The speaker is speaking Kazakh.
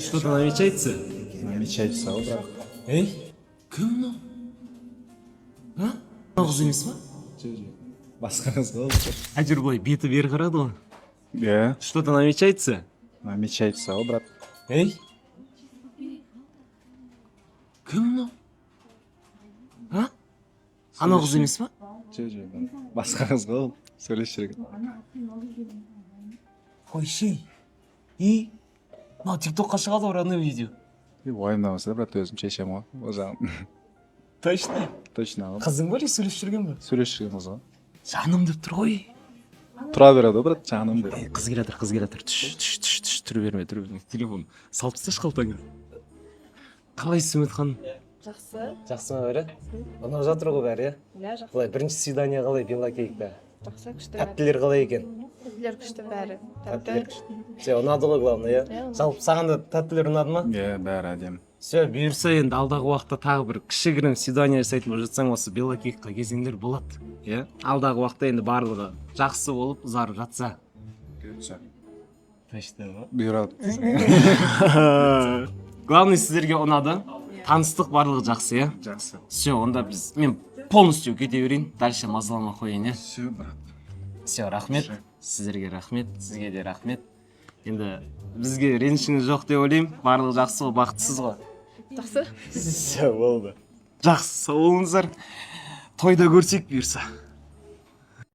Что-то намечается? Намечается, брат. Эй, кім мынау? А? Мынау қыз емес па? Басқа қыз ғой. Әйтеуір былай беті бері қарады ғой. Иә, Что-то намечается? намечается, брат. Эй, кім мынау? А? Анау қыз емес па? Басқа қыз ғой. Сөйлесіп жүрген. Қойшы. И, мынау тиктокқа шығады ғой ана видео. Уайымдамаса, брат, өзім шешем ғой. Ол жағын. Точно? Точно ғой. Қызың ба или сөйлесіп жүрген ба? Сөйлесіп жүрген қыз ғой. Жаным деп тұр ғой. Тұра береді, брат, жаным деп. Қыз келатыр. Түш, түр берме. Телефон салып тасташы қалтаңа. Қалайсыз Үміт ханым? Жақсы. Жақсы ма бәрі? Анау жатыр ғой бәрі, Иә, жақсы. Қалай, бірінші свидание қалай, белокейкті? Жақсы, күшті бәрі. Тәттілер қалай екен? Тәттілер күшті бәрі. Тәттілер Все, ұнады ғой главное, иә? Иә, ұнады. Жалпы саған да тәттілер ұнады ма? Иә, бәрі әдемі. Все, бұйырса енді алдағы уақытта тағы бір кішігірім свидание жасайтын болып жатсаң осы белокейкті кезеңдер болады, иә? Алдағы уақытта енді барлығы жақсы болып ұзарып жатса. Точно ма? Бұйырады. Главное сіздерге ұнады. Таныстық барлығы жақсы, иә? Жақсы. Все, онда мен полностью кете берейін. Дальше мазалама қояйын, иә? Все, брат. Все, рахмет. Сіздерге рахмет, сізге де рахмет. Енді бізге ренішіңіз жоқ деп ойлаймын. Барлығы жақсы ғой, бақыттысыз ғой. Жақсы. Все, болды. Жақсы болыңыздар. Тойда көрсек бұйырса.